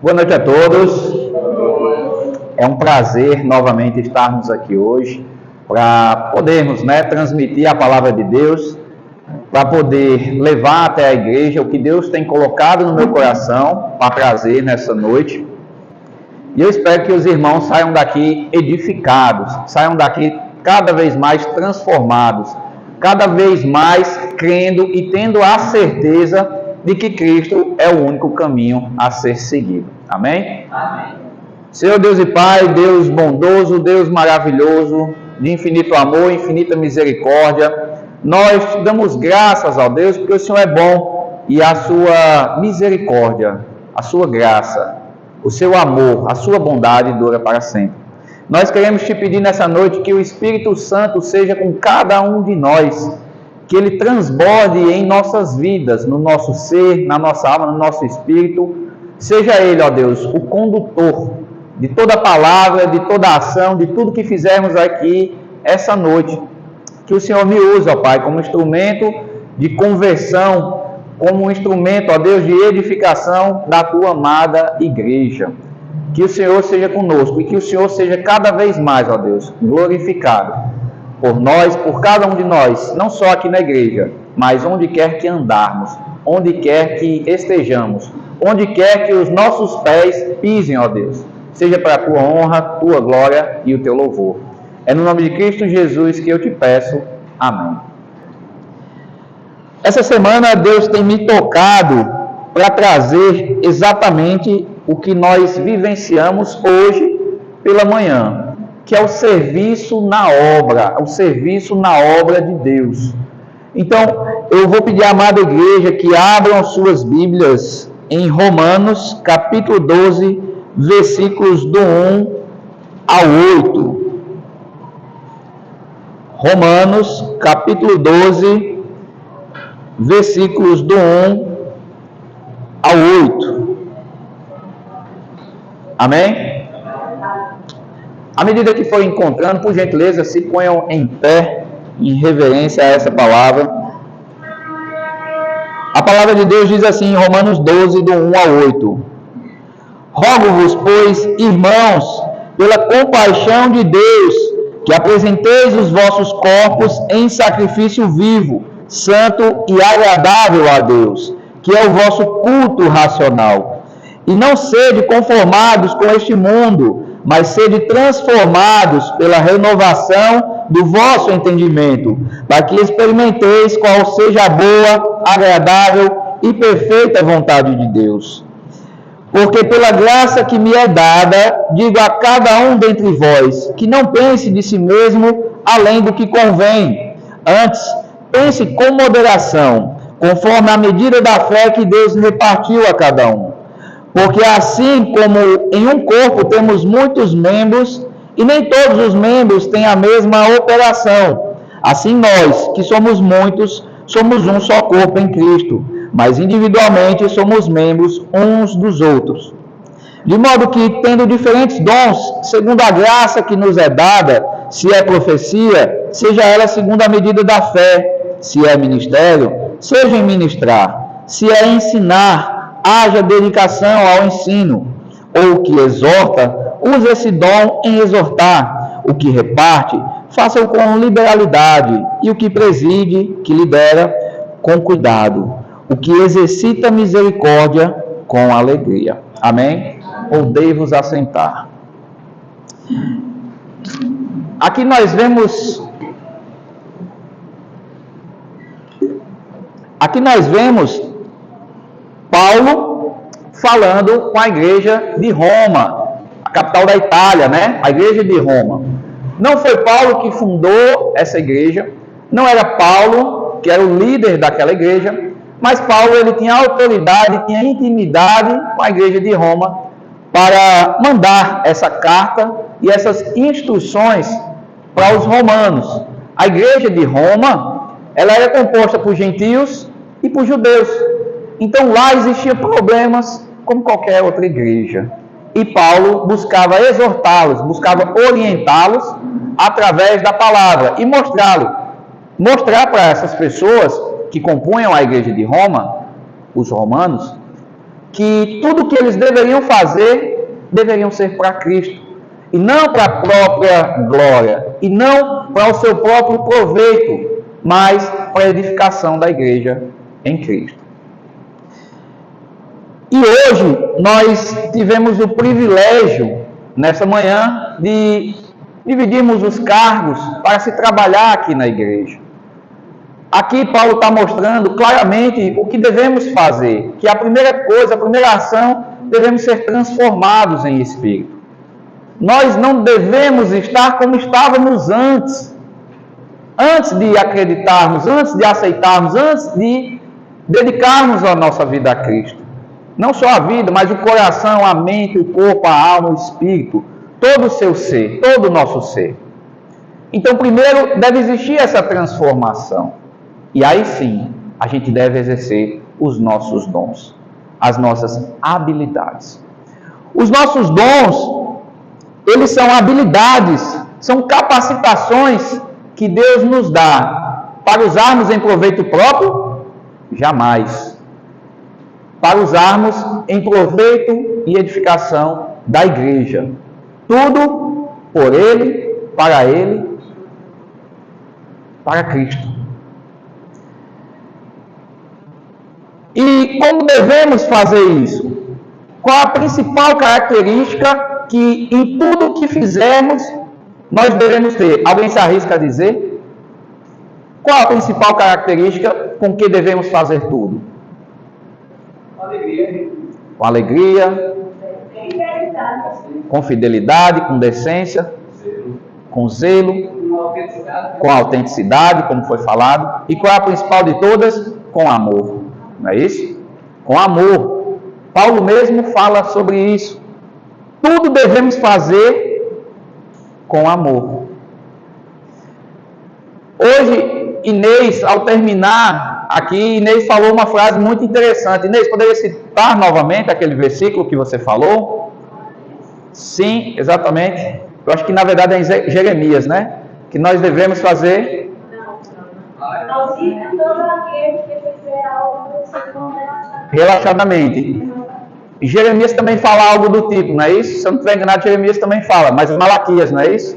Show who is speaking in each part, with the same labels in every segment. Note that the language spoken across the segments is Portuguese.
Speaker 1: Boa noite a todos. É um prazer novamente estarmos aqui hoje para podermos, transmitir a palavra de Deus, para poder levar até a igreja o que Deus tem colocado no meu coração para trazer nessa noite. E eu espero que os irmãos saiam daqui edificados, saiam daqui cada vez mais transformados, cada vez mais crendo e tendo a certeza de que Cristo é o único caminho a ser seguido. Amém?
Speaker 2: Amém.
Speaker 1: Senhor Deus e Pai, Deus bondoso, Deus maravilhoso, de infinito amor, infinita misericórdia, nós te damos graças ao Deus, porque o Senhor é bom e a sua misericórdia, a sua graça, o seu amor, a sua bondade dura para sempre. Nós queremos te pedir nessa noite que o Espírito Santo seja com cada um de nós, que ele transborde em nossas vidas, no nosso ser, na nossa alma, no nosso espírito. Seja ele, ó Deus, o condutor de toda palavra, de toda ação, de tudo que fizermos aqui essa noite. Que o Senhor me use, ó Pai, como instrumento de conversão, como um instrumento, ó Deus, de edificação da tua amada igreja. Que o Senhor seja conosco e que o Senhor seja cada vez mais, ó Deus, glorificado por nós, por cada um de nós, não só aqui na igreja, mas onde quer que andarmos, onde quer que estejamos, onde quer que os nossos pés pisem, ó Deus, seja para a tua honra, tua glória e o teu louvor. É no nome de Cristo Jesus que eu te peço. Amém. Essa semana Deus tem me tocado para trazer exatamente o que nós vivenciamos hoje pela manhã, que é o serviço na obra, de Deus. Então, eu vou pedir à amada igreja que abram suas Bíblias em Romanos, capítulo 12, versículos do 1 ao 8. Romanos, capítulo 12, versículos do 1 ao 8. Amém? À medida que for encontrando, por gentileza, se ponham em pé, em reverência a essa palavra. A palavra de Deus diz assim em Romanos 12, do 1 ao 8. Rogo-vos, pois, irmãos, pela compaixão de Deus, que apresenteis os vossos corpos em sacrifício vivo, santo e agradável a Deus, que é o vosso culto racional. E não sede conformados com este mundo, mas sede transformados pela renovação do vosso entendimento, para que experimenteis qual seja a boa, agradável e perfeita vontade de Deus. Porque pela graça que me é dada, digo a cada um dentre vós, que não pense de si mesmo além do que convém. Antes, pense com moderação, conforme a medida da fé que Deus repartiu a cada um. Porque assim como em um corpo temos muitos membros, e nem todos os membros têm a mesma operação, assim nós, que somos muitos, somos um só corpo em Cristo, mas individualmente somos membros uns dos outros. De modo que, tendo diferentes dons, segundo a graça que nos é dada, se é profecia, seja ela segundo a medida da fé, se é ministério, seja em ministrar, se é ensinar, haja dedicação ao ensino, ou o que exorta, use esse dom em exortar, o que reparte, faça-o com liberalidade, e o que preside, que lidera, com cuidado, o que exercita misericórdia, com alegria. Amém? Podei-vos assentar. Aqui nós vemos Paulo falando com a igreja de Roma, a capital da Itália, a igreja de Roma. Não foi Paulo que fundou essa igreja, não era Paulo que era o líder daquela igreja, mas Paulo ele tinha autoridade, tinha intimidade com a igreja de Roma para mandar essa carta e essas instruções para os romanos. A igreja de Roma, ela era composta por gentios e por judeus. Então lá existiam problemas como qualquer outra igreja. E Paulo buscava exortá-los, buscava orientá-los através da palavra e mostrar para essas pessoas que compunham a igreja de Roma, os romanos, que tudo que eles deveriam fazer, deveriam ser para Cristo. E não para a própria glória, e não para o seu próprio proveito, mas para a edificação da igreja em Cristo. E hoje nós tivemos o privilégio, nessa manhã, de dividirmos os cargos para se trabalhar aqui na igreja. Aqui Paulo está mostrando claramente o que devemos fazer, que a primeira coisa, a primeira ação, devemos ser transformados em espírito. Nós não devemos estar como estávamos antes de acreditarmos, antes de aceitarmos, antes de dedicarmos a nossa vida a Cristo. Não só a vida, mas o coração, a mente, o corpo, a alma, o espírito, todo o seu ser, todo o nosso ser. Então, primeiro deve existir essa transformação. E aí sim, a gente deve exercer os nossos dons, as nossas habilidades. Os nossos dons, eles são habilidades, são capacitações que Deus nos dá para usarmos em proveito próprio? Jamais. Para usarmos em proveito e edificação da igreja. Tudo por Ele, para Cristo. E como devemos fazer isso? Qual a principal característica que em tudo que fizermos nós devemos ter? Alguém se arrisca a dizer? Qual a principal característica com que devemos fazer tudo?
Speaker 2: Alegria.
Speaker 1: Com alegria, com fidelidade, com decência, com zelo, com autenticidade, como foi falado. E qual é a principal de todas? Com amor. Não é isso? Com amor. Paulo mesmo fala sobre isso. Tudo devemos fazer com amor. Hoje, Inês, ao terminar aqui, Inês falou uma frase muito interessante. Inês, poderia citar novamente aquele versículo que você falou? Sim, exatamente. Eu acho que na verdade é em Jeremias, né? Que nós devemos fazer... relaxadamente. Jeremias também fala algo do tipo, não é isso? Se eu não estiver enganado, Jeremias também fala, mas Malaquias, não é isso?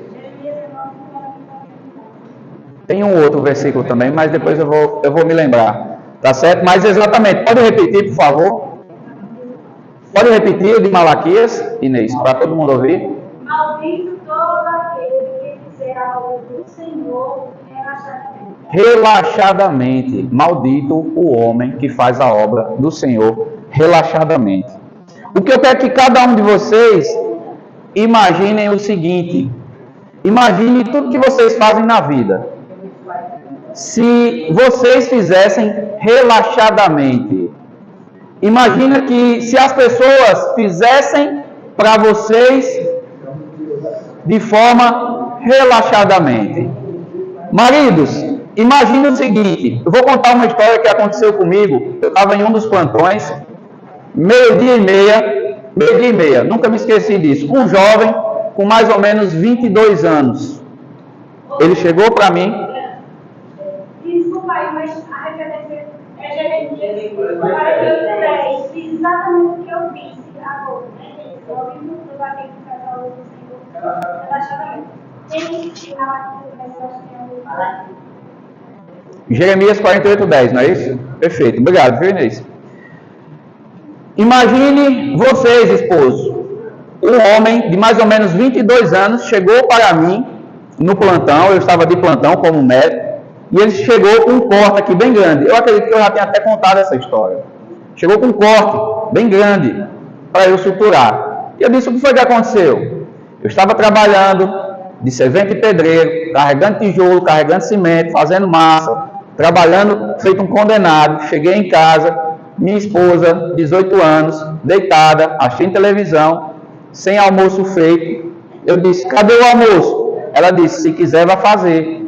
Speaker 1: Tem um outro versículo também, mas depois eu vou me lembrar. Tá certo? Mas exatamente, pode repetir, por favor? Pode repetir o de Malaquias, Inês, para todo mundo ouvir?
Speaker 3: Maldito todo aquele que fizer algo do Senhor relaxadamente.
Speaker 1: Relaxadamente. Maldito o homem que faz a obra do Senhor relaxadamente. O que eu quero que cada um de vocês imaginem o seguinte. Imagine tudo que vocês fazem na vida. Se vocês fizessem relaxadamente. Imagina que se as pessoas fizessem para vocês de forma relaxadamente. Maridos, imagine o seguinte. Eu vou contar uma história que aconteceu comigo. Eu estava em um dos plantões. Meio-dia e meia, nunca me esqueci disso. Um jovem com mais ou menos 22 anos. Ele chegou para mim.
Speaker 3: Desculpa aí, mas a referência é Jeremias 48:10. Exatamente o que eu disse agora. Eu ouvi muito aquele que faz a obra do Senhor relaxadamente. Tem que falar que eu acho que eu vou falar.
Speaker 1: Jeremias 48:10, não é isso? Perfeito, obrigado, viu, Inês? Imagine vocês, esposos. Um homem de mais ou menos 22 anos chegou para mim no plantão, eu estava de plantão como médico, e ele chegou com um corte aqui bem grande. Eu acredito que eu já tenho até contado essa história. Chegou com um corte bem grande para eu suturar. E eu disse, o que foi que aconteceu? Eu estava trabalhando de servente e pedreiro, carregando tijolo, carregando cimento, fazendo massa, trabalhando feito um condenado. Cheguei em casa, minha esposa, 18 anos, deitada, assistindo televisão, sem almoço feito. Eu disse, cadê o almoço? Ela disse, se quiser, vai fazer.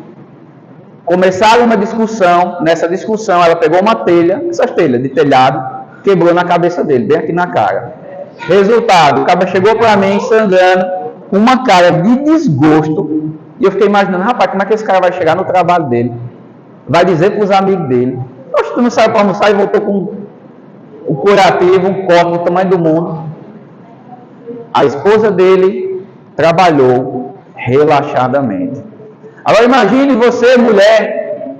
Speaker 1: Começaram uma discussão. Nessa discussão, ela pegou uma telha, essas telhas de telhado, quebrou na cabeça dele, bem aqui na cara. Resultado, o cara chegou para mim sangrando, com uma cara de desgosto. E eu fiquei imaginando, rapaz, como é que esse cara vai chegar no trabalho dele? Vai dizer para os amigos dele, poxa, tu não saiu para almoçar e voltou com o curativo, um copo do tamanho do mundo. A esposa dele trabalhou relaxadamente. Agora imagine você, mulher,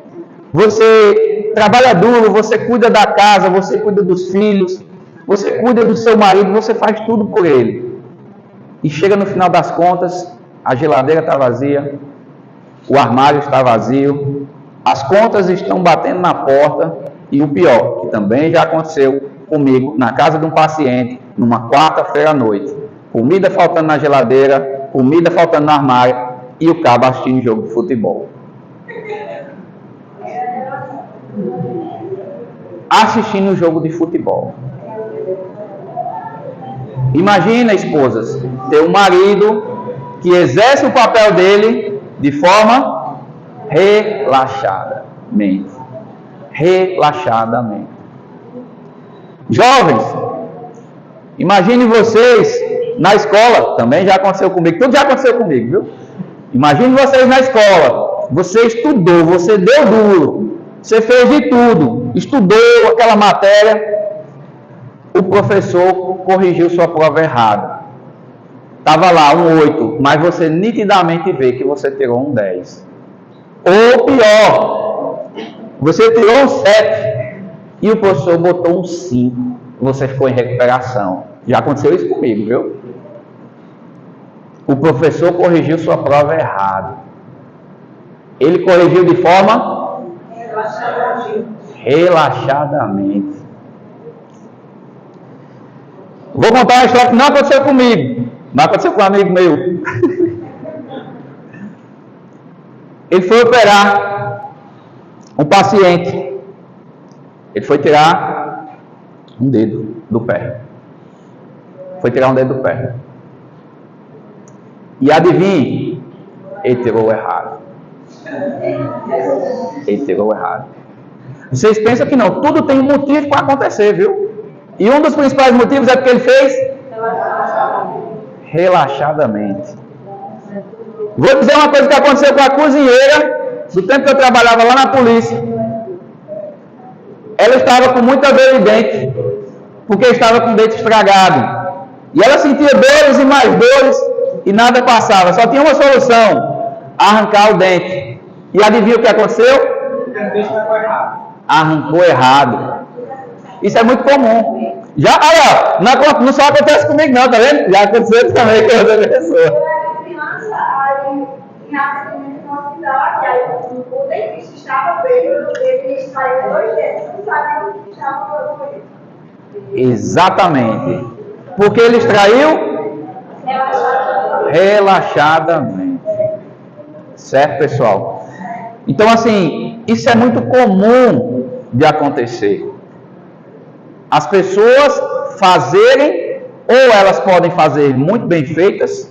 Speaker 1: você trabalha duro, você cuida da casa, você cuida dos filhos, você cuida do seu marido, você faz tudo por ele. E chega no final das contas, a geladeira está vazia, o armário está vazio, as contas estão batendo na porta e o pior, que também já aconteceu comigo na casa de um paciente, numa quarta-feira à noite. Comida faltando na geladeira, comida faltando no armário e o cabo assistindo jogo de futebol. Assistindo o jogo de futebol. Imagina, esposas, ter um marido que exerce o papel dele de forma relaxadamente. Relaxadamente. Jovens, imagine vocês na escola, também já aconteceu comigo, tudo já aconteceu comigo, viu? Imagine vocês na escola, você estudou, você deu duro, você fez de tudo, estudou aquela matéria, o professor corrigiu sua prova errada. Estava lá um 8, mas você nitidamente vê que você tirou um 10. Ou pior, você tirou um 7 e o professor botou um 5. Você ficou em recuperação. Já aconteceu isso comigo, viu? O professor corrigiu sua prova errada. Ele corrigiu de forma relaxadamente. Vou contar uma história que não aconteceu comigo, mas aconteceu com um amigo meu. Ele foi operar um paciente. Ele foi tirar um dedo do pé. Foi tirar um dedo do pé. E adivinhe, ele tirou errado. Ele tirou errado. Vocês pensam que não, tudo tem um motivo para acontecer, viu? E um dos principais motivos é porque ele fez relaxadamente. Vou dizer uma coisa que aconteceu com a cozinheira, do tempo que eu trabalhava lá na polícia. Ela estava com muita dor de dente, porque estava com o dente estragado. E ela sentia dores e mais dores, e nada passava. Só tinha uma solução: arrancar o dente. E adivinha o que aconteceu? Arrancou errado. Isso é muito comum. Já, olha, não só acontece comigo não, tá vendo? Já aconteceu também com outra pessoa.
Speaker 3: Eu era criança, aí na atendimento no hospital, aí o dentista estava preso, ele extraiu 2 dedos, não sabia o que estava com ele.
Speaker 1: Exatamente. Porque ele extraiu relaxadamente. Certo, pessoal? Então, assim, isso é muito comum de acontecer. As pessoas fazerem, ou elas podem fazer muito bem feitas,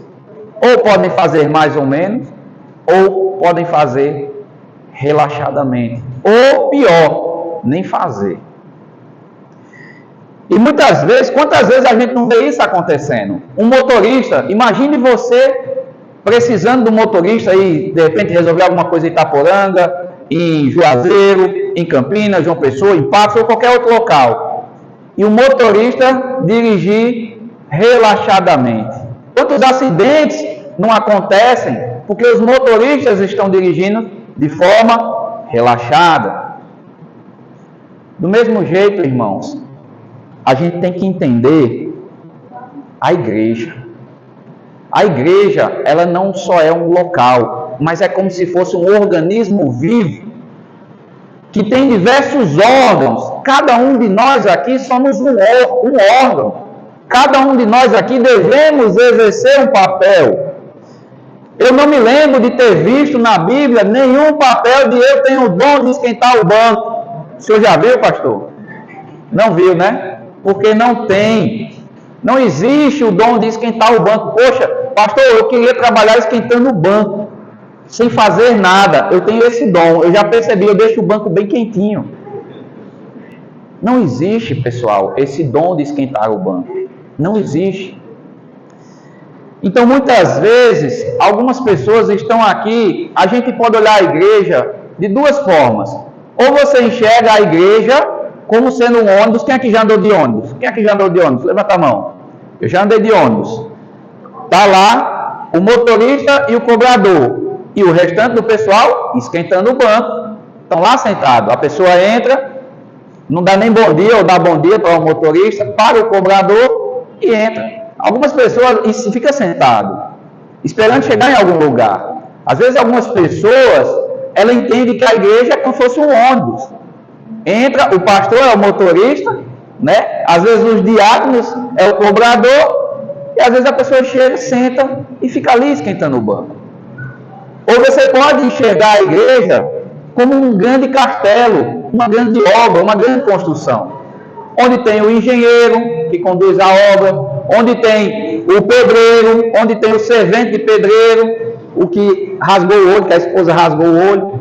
Speaker 1: ou podem fazer mais ou menos, ou podem fazer relaxadamente. Ou pior, nem fazer. E muitas vezes, quantas vezes a gente não vê isso acontecendo? Um motorista, imagine você precisando de um motorista aí, de repente resolver alguma coisa em Itaporanga, em Juazeiro, em Campinas, João Pessoa, em Patos ou qualquer outro local. E o motorista dirigir relaxadamente. Quantos acidentes não acontecem porque os motoristas estão dirigindo de forma relaxada? Do mesmo jeito, irmãos, a gente tem que entender a igreja. A igreja, ela não só é um local, mas é como se fosse um organismo vivo, que tem diversos órgãos. Cada um de nós aqui somos um órgão. Cada um de nós aqui devemos exercer um papel. Eu não me lembro de ter visto na Bíblia nenhum papel de eu tenho o dom de esquentar o banco. O senhor já viu, pastor? Não viu, né? Porque não tem. Não existe o dom de esquentar o banco. Poxa, pastor, eu queria trabalhar esquentando o banco, sem fazer nada. Eu tenho esse dom. Eu já percebi, eu deixo o banco bem quentinho. Não existe, pessoal, esse dom de esquentar o banco. Não existe. Então, muitas vezes, algumas pessoas estão aqui, a gente pode olhar a igreja de duas formas. Ou você enxerga a igreja como sendo um ônibus. Quem aqui já andou de ônibus? Quem aqui já andou de ônibus? Levanta a mão. Eu já andei de ônibus. Está lá o motorista e o cobrador. E o restante do pessoal esquentando o banco. Estão lá sentados. A pessoa entra, não dá nem bom dia, ou dá bom dia para o motorista, para o cobrador e entra. Algumas pessoas ficam sentadas, esperando chegar em algum lugar. Às vezes algumas pessoas, ela entende que a igreja é como se fosse um ônibus. Entra, o pastor é o motorista, né? Às vezes os diáconos é o cobrador, e às vezes a pessoa chega, senta e fica ali esquentando o banco. Ou você pode enxergar a igreja como um grande castelo, uma grande obra, uma grande construção, onde tem o engenheiro que conduz a obra, onde tem o pedreiro, onde tem o servente de pedreiro, o que rasgou o olho, que a esposa rasgou o olho,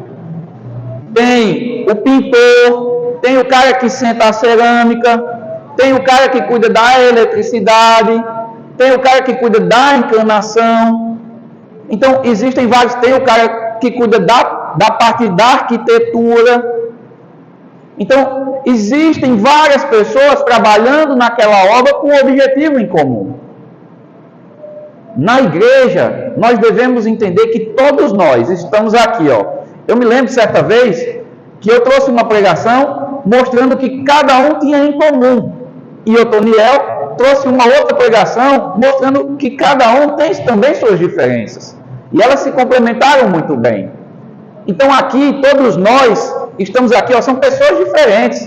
Speaker 1: tem o pintor, tem o cara que senta a cerâmica, tem o cara que cuida da eletricidade, tem o cara que cuida da encanação. Então existem vários, tem o cara que cuida da parte da arquitetura. Então, existem várias pessoas trabalhando naquela obra com um objetivo em comum. Na igreja, nós devemos entender que todos nós estamos aqui, ó. Eu me lembro certa vez que eu trouxe uma pregação mostrando que cada um tinha em comum. E o Otoniel trouxe uma outra pregação mostrando que cada um tem também suas diferenças. E elas se complementaram muito bem. Então aqui, todos nós estamos aqui, ó, são pessoas diferentes,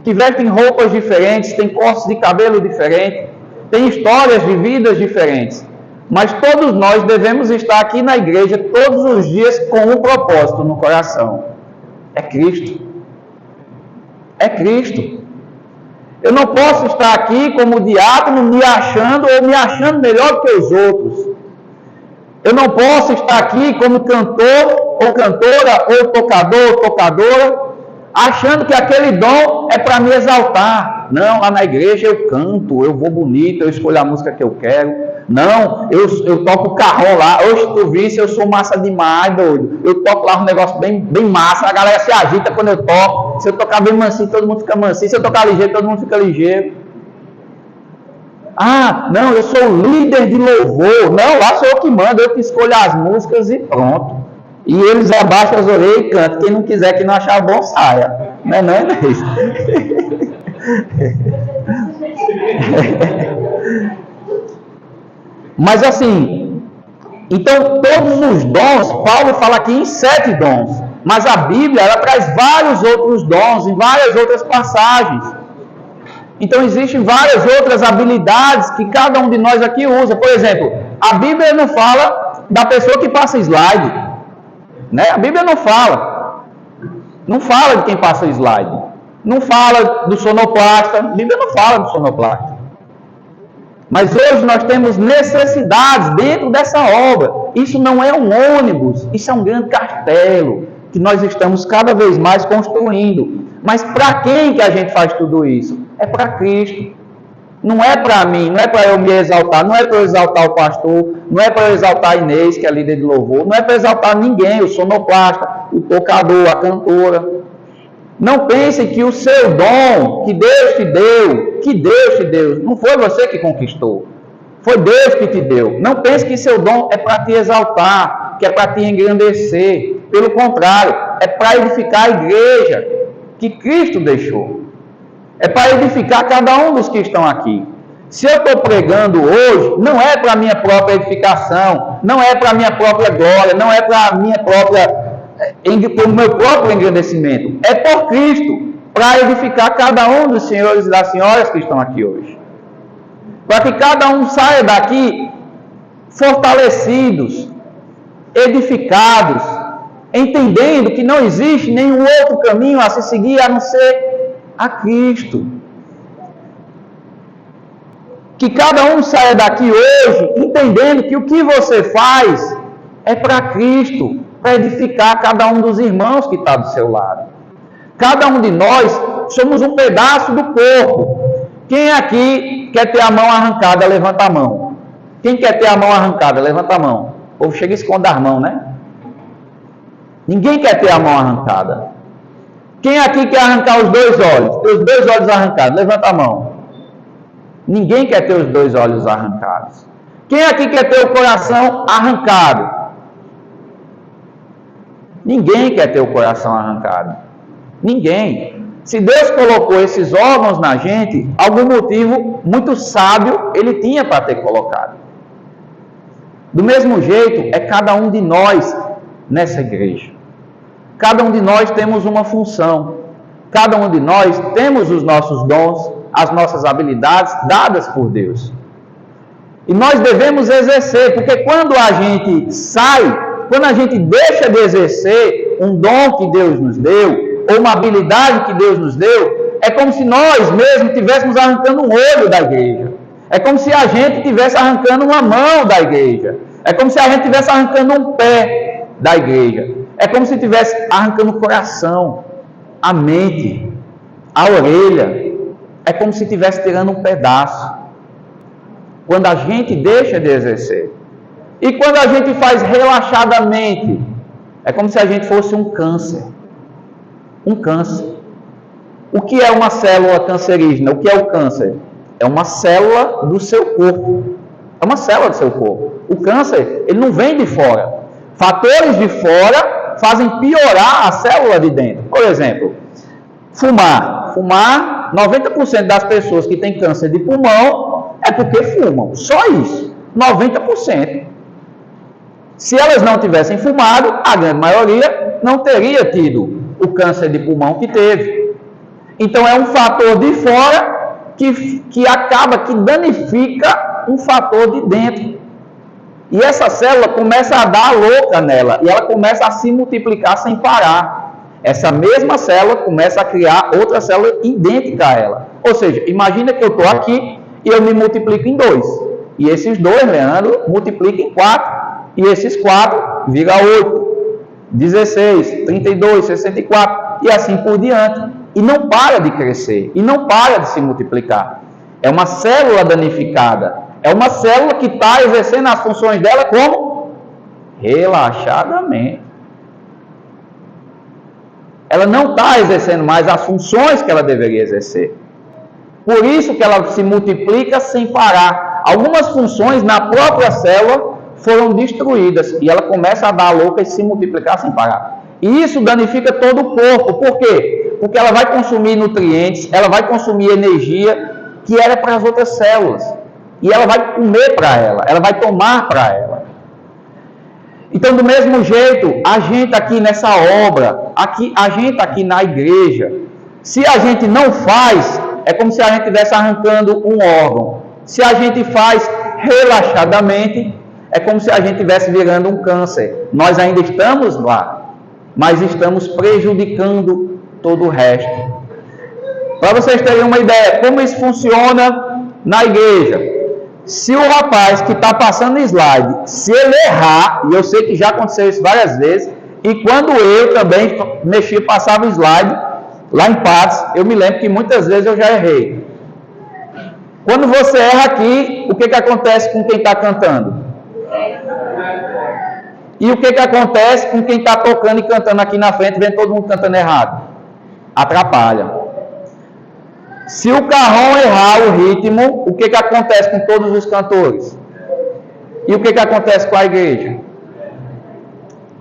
Speaker 1: que vestem roupas diferentes, têm cortes de cabelo diferentes, têm histórias de vidas diferentes. Mas todos nós devemos estar aqui na igreja todos os dias com um propósito no coração. É Cristo. É Cristo. Eu não posso estar aqui como diácono me achando ou me achando melhor que os outros. Eu não posso estar aqui como cantor ou cantora ou tocador ou tocadora achando que aquele dom é para me exaltar. Não, lá na igreja eu canto, eu vou bonito, eu escolho a música que eu quero. Não, eu toco o carrão lá. Hoje tu visse, eu sou massa demais, doido. Eu toco lá um negócio bem massa, a galera se agita quando eu toco. Se eu tocar bem mansinho, todo mundo fica mansinho. Se eu tocar ligeiro, todo mundo fica ligeiro. Ah, não, eu sou o líder de louvor. Não, lá sou eu que mando, eu que escolho as músicas e pronto. E eles abaixam as orelhas e cantam. Quem não quiser, que não achar bom, saia. Não é isso? Mas assim, então todos os dons, Paulo fala aqui em 7 dons. Mas a Bíblia, ela traz vários outros dons em várias outras passagens. Então existem várias outras habilidades que cada um de nós aqui usa. Por exemplo, a Bíblia não fala da pessoa que passa slide, né? A Bíblia não fala de quem passa slide, não fala do sonoplasta. A Bíblia não fala do sonoplasta. Mas hoje nós temos necessidades dentro dessa obra. Isso não é um ônibus, isso é um grande castelo que nós estamos cada vez mais construindo. Mas para quem que a gente faz tudo isso? É para Cristo. Não é para mim, não é para eu me exaltar, não é para eu exaltar o pastor, não é para eu exaltar a Inês, que é a líder de louvor, não é para exaltar ninguém, o sonoplasta, o tocador, a cantora. Não pense que o seu dom, que Deus te deu, não foi você que conquistou, foi Deus que te deu. Não pense que seu dom é para te exaltar, que é para te engrandecer. Pelo contrário, é para edificar a igreja que Cristo deixou. É para edificar cada um dos que estão aqui. Se eu estou pregando hoje, não é para a minha própria edificação, não é para a minha própria glória, não é para o meu próprio engrandecimento. É por Cristo, para edificar cada um dos senhores e das senhoras que estão aqui hoje. Para que cada um saia daqui fortalecidos, edificados, entendendo que não existe nenhum outro caminho a se seguir a não ser a Cristo. Que cada um saia daqui hoje entendendo que o que você faz é para Cristo, para edificar cada um dos irmãos que está do seu lado. Cada um de nós somos um pedaço do corpo. Quem aqui quer ter a mão arrancada, levanta a mão. Quem quer ter a mão arrancada, levanta a mão. O povo chega e esconde as mãos, né? Ninguém quer ter a mão arrancada. Quem aqui quer arrancar os 2 olhos? Ter os 2 olhos arrancados? Levanta a mão. Ninguém quer ter os 2 olhos arrancados. Quem aqui quer ter o coração arrancado? Ninguém quer ter o coração arrancado. Ninguém. Se Deus colocou esses órgãos na gente, algum motivo muito sábio Ele tinha para ter colocado. Do mesmo jeito, é cada um de nós nessa igreja. Cada um de nós temos uma função. Cada um de nós temos os nossos dons, as nossas habilidades dadas por Deus. E nós devemos exercer, porque quando a gente sai, quando a gente deixa de exercer um dom que Deus nos deu, ou uma habilidade que Deus nos deu, é como se nós mesmos estivéssemos arrancando um olho da igreja. É como se a gente estivesse arrancando uma mão da igreja. É como se a gente estivesse arrancando um pé da igreja. É como se estivesse arrancando o coração, a mente, a orelha. É como se estivesse tirando um pedaço. Quando a gente deixa de exercer. E quando a gente faz relaxadamente, é como se a gente fosse um câncer. Um câncer. O que é uma célula cancerígena? O que é o câncer? É uma célula do seu corpo. É uma célula do seu corpo. O câncer, ele não vem de fora. Fatores de fora fazem piorar a célula de dentro. Por exemplo, fumar. Fumar, 90% das pessoas que têm câncer de pulmão é porque fumam. Só isso. 90%. Se elas não tivessem fumado, a grande maioria não teria tido o câncer de pulmão que teve. Então é um fator de fora que acaba, que danifica um fator de dentro. E essa célula começa a dar a louca nela, e ela começa a se multiplicar sem parar. Essa mesma célula começa a criar outra célula idêntica a ela. Ou seja, imagina que eu estou aqui e eu me multiplico em 2. E esses 2, Leandro, multiplicam em 4. E esses 4 viram 8, 16, 32, 64 e assim por diante. E não para de crescer, e não para de se multiplicar. É uma célula danificada. É uma célula que está exercendo as funções dela como? Relaxadamente. Ela não está exercendo mais as funções que ela deveria exercer. Por isso que ela se multiplica sem parar. Algumas funções na própria célula foram destruídas e ela começa a dar a louca e se multiplicar sem parar. E isso danifica todo o corpo. Por quê? Porque ela vai consumir nutrientes, ela vai consumir energia que era para as outras células. E ela vai comer para ela vai tomar para ela. Então, do mesmo jeito, a gente aqui nessa obra, a gente aqui na igreja, se a gente não faz, é como se a gente estivesse arrancando um órgão. Se a gente faz relaxadamente, é como se a gente estivesse virando um câncer. Nós ainda estamos lá, mas estamos prejudicando todo o resto. Para vocês terem uma ideia, como isso funciona na igreja. Se o rapaz que está passando slide, se ele errar, e eu sei que já aconteceu isso várias vezes, e quando eu também mexia, passava slide, lá em Patos, eu me lembro que muitas vezes eu já errei. Quando você erra aqui, o que acontece com quem está cantando? E o que acontece com quem está tocando e cantando aqui na frente, vendo todo mundo cantando errado? Atrapalha. Se o carrão errar o ritmo, o que acontece com todos os cantores? E o que acontece com a igreja?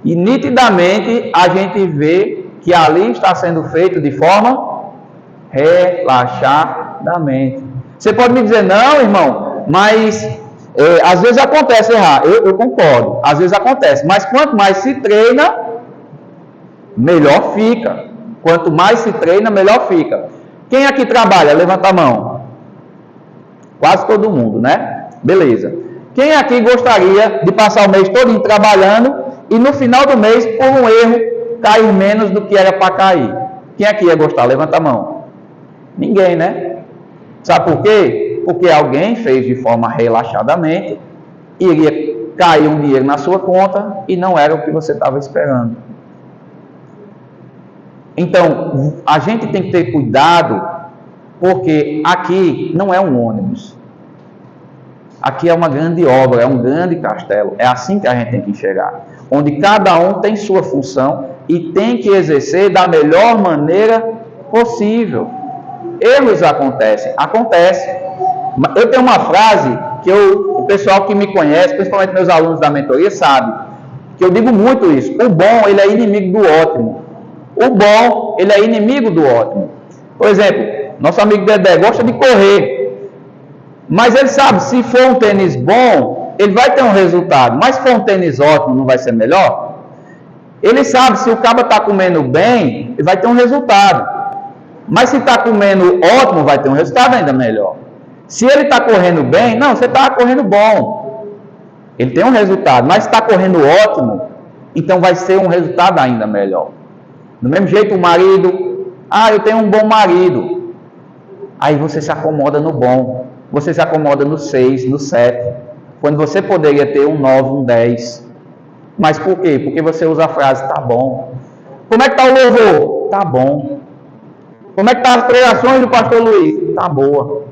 Speaker 1: E nitidamente a gente vê que ali está sendo feito de forma relaxadamente. Você pode me dizer, não, irmão, mas às vezes acontece errar. Eu concordo, às vezes acontece. Mas quanto mais se treina, melhor fica. Quanto mais se treina, melhor fica. Quem aqui trabalha? Levanta a mão. Quase todo mundo, né? Beleza. Quem aqui gostaria de passar o mês todo trabalhando e no final do mês, por um erro, cair menos do que era para cair? Quem aqui ia gostar? Levanta a mão. Ninguém, né? Sabe por quê? Porque alguém fez de forma relaxadamente, iria cair um dinheiro na sua conta e não era o que você estava esperando. Então, a gente tem que ter cuidado, porque aqui não é um ônibus. Aqui é uma grande obra, é um grande castelo. É assim que a gente tem que enxergar. Onde cada um tem sua função, e tem que exercer da melhor maneira possível. Erros acontecem. Eu tenho uma frase que o pessoal que me conhece, principalmente meus alunos da mentoria, sabe que eu digo muito isso. O bom, ele é inimigo do ótimo. O bom, ele é inimigo do ótimo. Por exemplo, nosso amigo Dedé gosta de correr, mas ele sabe, se for um tênis bom, ele vai ter um resultado. Mas se for um tênis ótimo, não vai ser melhor? Ele sabe, se o cara está comendo bem, ele vai ter um resultado. Mas se está comendo ótimo, vai ter um resultado ainda melhor. Se ele está correndo bem, não, você está correndo bom. Ele tem um resultado, mas se está correndo ótimo, então vai ser um resultado ainda melhor. Do mesmo jeito o marido, eu tenho um bom marido. Aí você se acomoda no bom, você se acomoda no 6, no 7, quando você poderia ter um 9, um 10. Mas por quê? Porque você usa a frase, tá bom. Como é que está o louvor? Tá bom. Como é que estão as pregações do pastor Luiz? Tá boa.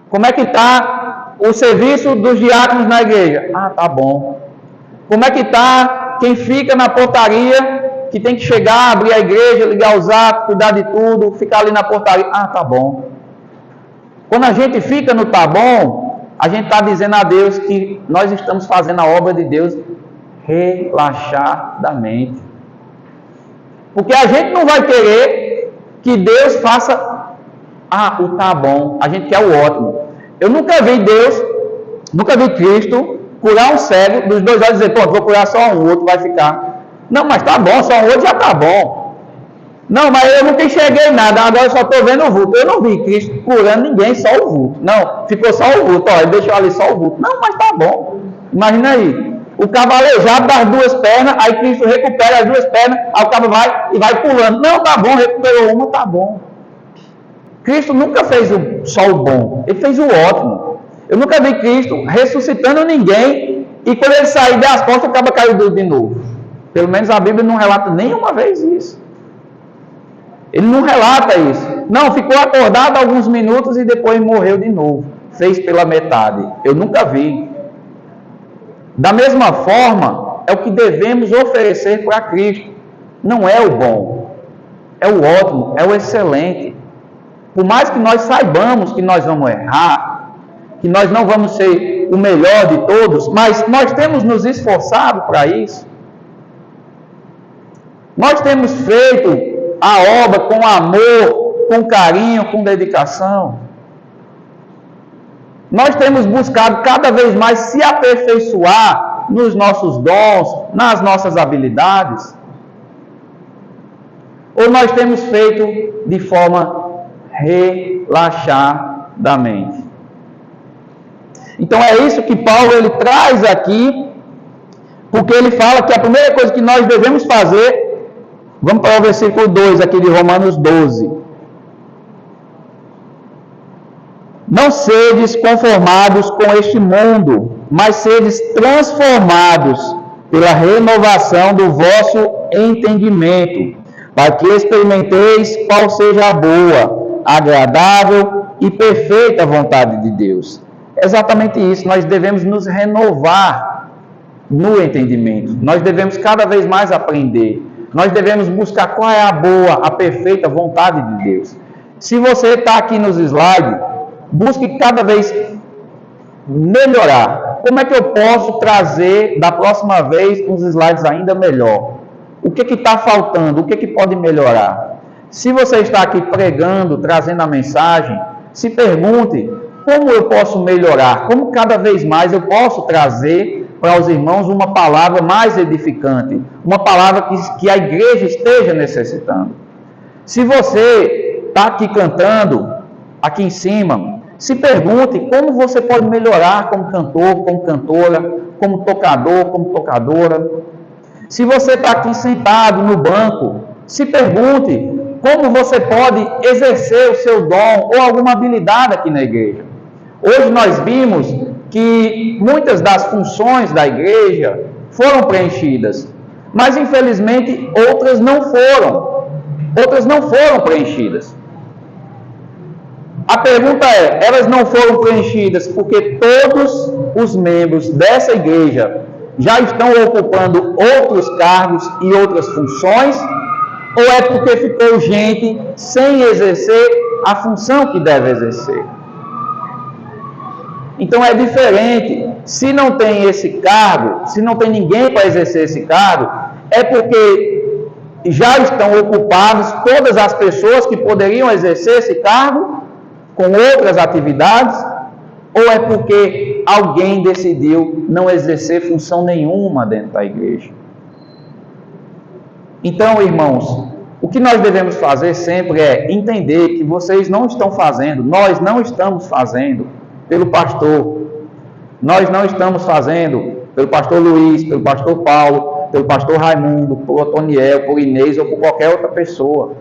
Speaker 1: Como é que está o serviço dos diáconos na igreja? Tá bom. Como é que está quem fica na portaria, que tem que chegar, abrir a igreja, ligar os atos, cuidar de tudo, ficar ali na portaria? Tá bom. Quando a gente fica no tá bom, a gente está dizendo a Deus que nós estamos fazendo a obra de Deus relaxadamente. Porque a gente não vai querer que Deus faça o tá bom, a gente quer o ótimo. Eu nunca vi Cristo curar um cego dos 2 olhos e dizer, pronto, vou curar só um, o outro vai ficar. Não, mas tá bom, só um outro já tá bom. Não, mas eu nunca enxerguei nada, agora eu só estou vendo o vulto. Eu não vi Cristo curando ninguém, só o vulto. Não, ficou só o vulto, ele deixou ali só o vulto. Não, mas tá bom. Imagina aí, o cavalejado das 2 pernas, aí Cristo recupera as 2 pernas, aí o cabo vai pulando. Não, tá bom, recuperou uma, tá bom. Cristo nunca fez só o bom, ele fez o ótimo. Eu nunca vi Cristo ressuscitando ninguém e quando ele sair das costas, o cabo caiu de novo. Pelo menos a Bíblia não relata nenhuma vez isso. Ele não relata isso. Não, ficou acordado alguns minutos e depois morreu de novo. Fez pela metade. Eu nunca vi. Da mesma forma, é o que devemos oferecer para Cristo. Não é o bom, é o ótimo, é o excelente. Por mais que nós saibamos que nós vamos errar, que nós não vamos ser o melhor de todos, mas nós temos nos esforçado para isso. Nós temos feito a obra com amor, com carinho, com dedicação. Nós temos buscado cada vez mais se aperfeiçoar nos nossos dons, nas nossas habilidades. Ou nós temos feito de forma relaxadamente. Então é isso que Paulo ele traz aqui, porque ele fala que a primeira coisa que nós devemos fazer, vamos para o versículo 2 aqui de Romanos 12. Não sedes conformados com este mundo, mas sedes transformados pela renovação do vosso entendimento, para que experimenteis qual seja a boa, agradável e perfeita vontade de Deus. É exatamente isso, nós devemos nos renovar no entendimento, nós devemos cada vez mais aprender, nós devemos buscar qual é a boa, a perfeita vontade de Deus. Se você está aqui nos slides, busque cada vez melhorar. Como é que eu posso trazer da próxima vez uns slides ainda melhor? O que está faltando? O que pode melhorar? Se você está aqui pregando, trazendo a mensagem, se pergunte, como eu posso melhorar? Como cada vez mais eu posso trazer para os irmãos uma palavra mais edificante? Uma palavra que a igreja esteja necessitando. Se você está aqui cantando, aqui em cima, se pergunte como você pode melhorar como cantor, como cantora, como tocador, como tocadora. Se você está aqui sentado no banco, se pergunte como você pode exercer o seu dom ou alguma habilidade aqui na igreja. Hoje nós vimos que muitas das funções da igreja foram preenchidas, mas infelizmente outras não foram. Outras não foram preenchidas. A pergunta é, elas não foram preenchidas porque todos os membros dessa igreja já estão ocupando outros cargos e outras funções, ou é porque ficou gente sem exercer a função que deve exercer? Então é diferente. Se não tem esse cargo, se não tem ninguém para exercer esse cargo, é porque já estão ocupadas todas as pessoas que poderiam exercer esse cargo com outras atividades, ou é porque alguém decidiu não exercer função nenhuma dentro da igreja? Então, irmãos, o que nós devemos fazer sempre é entender que vocês não estão fazendo, nós não estamos fazendo pelo pastor, nós não estamos fazendo pelo pastor Luiz, pelo pastor Paulo, pelo pastor Raimundo, por Otoniel, por Inês ou por qualquer outra pessoa.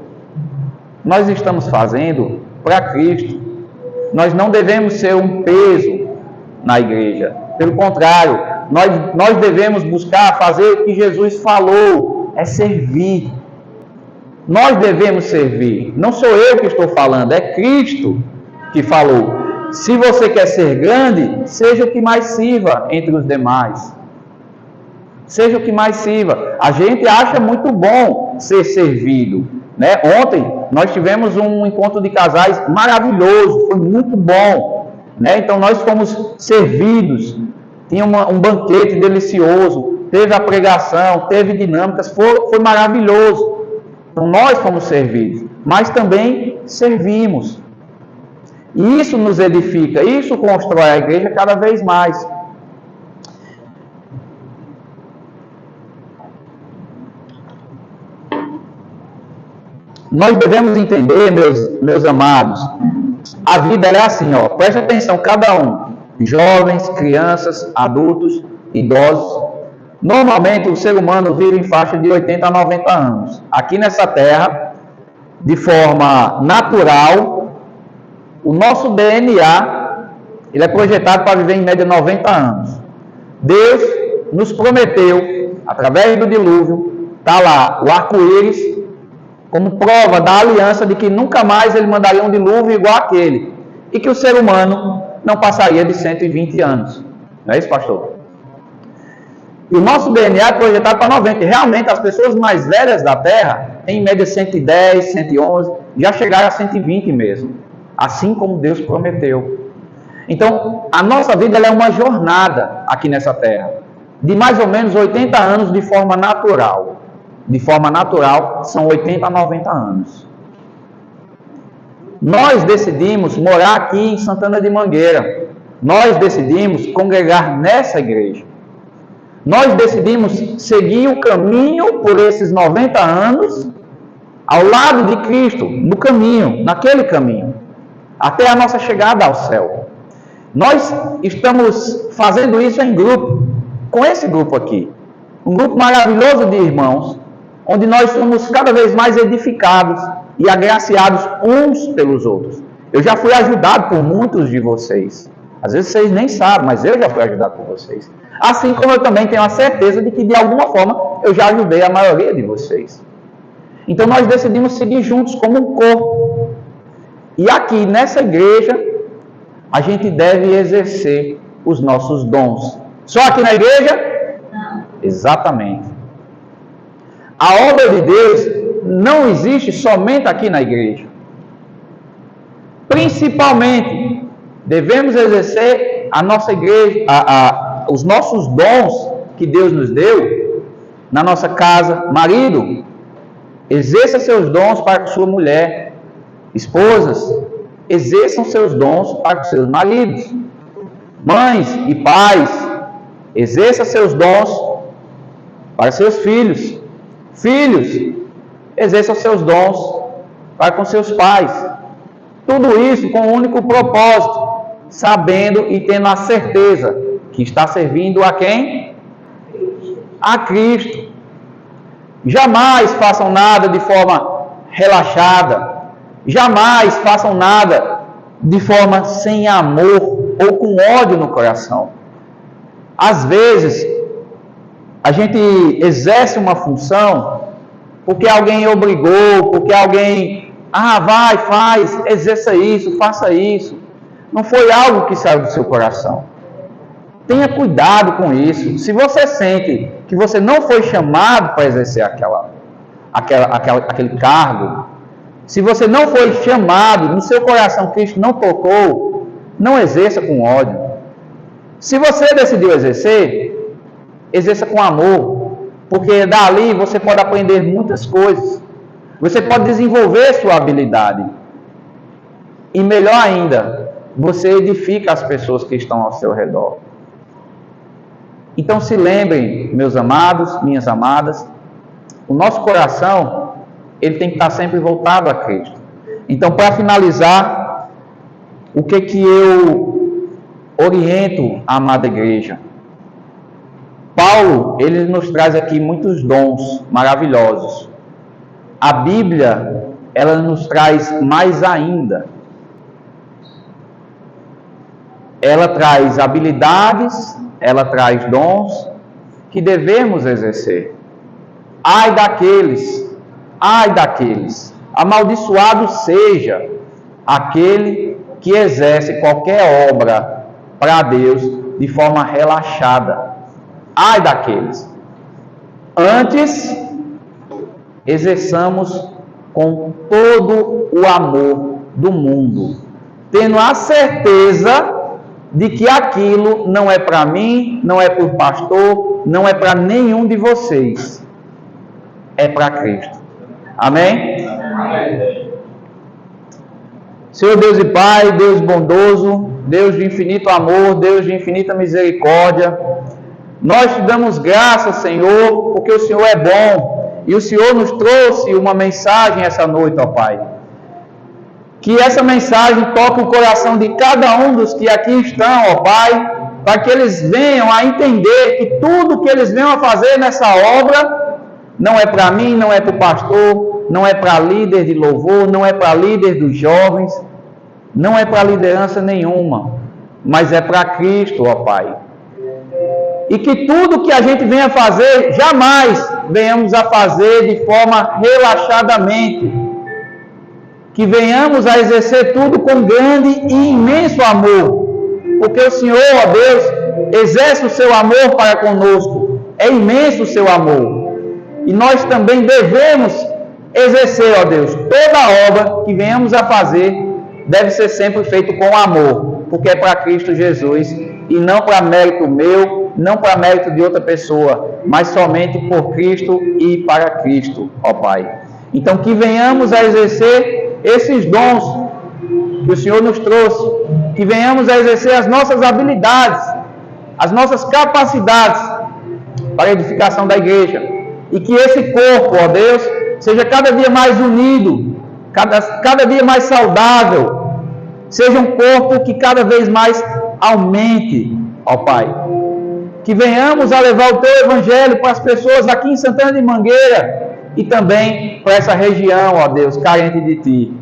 Speaker 1: Nós estamos fazendo para Cristo. Nós não devemos ser um peso na igreja. Pelo contrário, nós devemos buscar fazer o que Jesus falou, é servir. Nós devemos servir. Não sou eu que estou falando, é Cristo que falou. Se você quer ser grande, seja o que mais sirva entre os demais. Seja o que mais sirva. A gente acha muito bom ser servido, né? Ontem nós tivemos um encontro de casais maravilhoso, foi muito bom, né? Então nós fomos servidos, tinha um banquete delicioso, teve a pregação, teve dinâmicas, foi maravilhoso. Então nós fomos servidos, mas também servimos. E isso nos edifica, isso constrói a igreja cada vez mais. Nós devemos entender, meus amados, a vida é assim, ó, preste atenção, cada um, jovens, crianças, adultos, idosos. Normalmente o ser humano vive em faixa de 80 a 90 anos. Aqui nessa terra, de forma natural, o nosso DNA, ele é projetado para viver em média 90 anos. Deus nos prometeu, através do dilúvio, está lá o arco-íris, como prova da aliança de que nunca mais ele mandaria um dilúvio igual aquele. E que o ser humano não passaria de 120 anos. Não é isso, pastor? E o nosso DNA é projetado para 90. E realmente as pessoas mais velhas da Terra, em média 110, 111, já chegaram a 120 mesmo. Assim como Deus prometeu. Então, a nossa vida ela é uma jornada aqui nessa terra. De mais ou menos 80 anos de forma natural. De forma natural, são 80 a 90 anos. Nós decidimos morar aqui em Santana de Mangueira. Nós decidimos congregar nessa igreja. Nós decidimos seguir o caminho por esses 90 anos, ao lado de Cristo, no caminho, naquele caminho, até a nossa chegada ao céu. Nós estamos fazendo isso em grupo, com esse grupo aqui. Um grupo maravilhoso de irmãos, onde nós somos cada vez mais edificados e agraciados uns pelos outros. Eu já fui ajudado por muitos de vocês. Às vezes vocês nem sabem, mas eu já fui ajudado por vocês. Assim como eu também tenho a certeza de que, de alguma forma, eu já ajudei a maioria de vocês. Então nós decidimos seguir juntos como um corpo. E aqui, nessa igreja, a gente deve exercer os nossos dons. Só aqui na igreja? Não. Exatamente. A obra de Deus não existe somente aqui na igreja. Principalmente, devemos exercer a nossa igreja, os nossos dons que Deus nos deu na nossa casa. Marido, exerça seus dons para sua mulher. Esposas, exerçam seus dons para seus maridos. Mães e pais, exerçam seus dons para seus filhos. Filhos, exerçam seus dons para com seus pais. Tudo isso com um único propósito, sabendo e tendo a certeza que está servindo a quem? A Cristo. Jamais façam nada de forma relaxada. Jamais façam nada de forma sem amor ou com ódio no coração. Às vezes, a gente exerce uma função porque alguém obrigou, porque alguém, vai, faz, exerça isso, faça isso. Não foi algo que saiu do seu coração. Tenha cuidado com isso. Se você sente que você não foi chamado para exercer aquele cargo, se você não foi chamado, no seu coração Cristo não tocou, não exerça com ódio. Se você decidiu exercer, exerça com amor, porque dali você pode aprender muitas coisas. Você pode desenvolver sua habilidade. E melhor ainda, você edifica as pessoas que estão ao seu redor. Então se lembrem, meus amados, minhas amadas, o nosso coração, ele tem que estar sempre voltado a Cristo. Então, para finalizar, o que eu oriento a amada igreja? Paulo, ele nos traz aqui muitos dons maravilhosos. A Bíblia, ela nos traz mais ainda. Ela traz habilidades, ela traz dons que devemos exercer. Ai daqueles, amaldiçoado seja aquele que exerce qualquer obra para Deus de forma relaxada. Ai daqueles. Antes, exerçamos com todo o amor do mundo, tendo a certeza de que aquilo não é para mim, não é para o pastor, não é para nenhum de vocês. É para Cristo. Amém? Amém? Senhor Deus e Pai, Deus bondoso, Deus de infinito amor, Deus de infinita misericórdia, nós te damos graças, Senhor, porque o Senhor é bom e o Senhor nos trouxe uma mensagem essa noite, ó Pai. Que essa mensagem toque o coração de cada um dos que aqui estão, ó Pai, para que eles venham a entender que tudo que eles venham a fazer nessa obra não é para mim, não é para o pastor, não é para líder de louvor, não é para líder dos jovens, não é para liderança nenhuma, mas é para Cristo, ó Pai. E que tudo que a gente venha fazer, jamais venhamos a fazer de forma relaxadamente. Que venhamos a exercer tudo com grande e imenso amor. Porque o Senhor, ó Deus, exerce o seu amor para conosco. É imenso o seu amor. E nós também devemos exercer, ó Deus, toda a obra que venhamos a fazer deve ser sempre feito com amor, porque é para Cristo Jesus e não para mérito meu, não para mérito de outra pessoa, mas somente por Cristo e para Cristo, ó Pai. Então que venhamos a exercer esses dons que o Senhor nos trouxe, que venhamos a exercer as nossas habilidades, as nossas capacidades para a edificação da igreja. E que esse corpo, ó Deus, seja cada dia mais unido, cada dia mais saudável, seja um corpo que cada vez mais aumente, ó Pai. Que venhamos a levar o Teu Evangelho para as pessoas aqui em Santana de Mangueira e também para essa região, ó Deus, carente de Ti.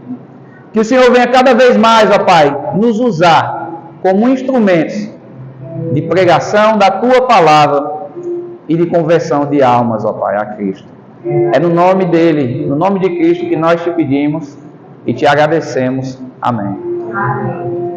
Speaker 1: Que o Senhor venha cada vez mais, ó Pai, nos usar como instrumentos de pregação da Tua Palavra e de conversão de almas, ó Pai, a Cristo. É no nome dEle, no nome de Cristo que nós te pedimos e te agradecemos. Amém.
Speaker 3: Amém.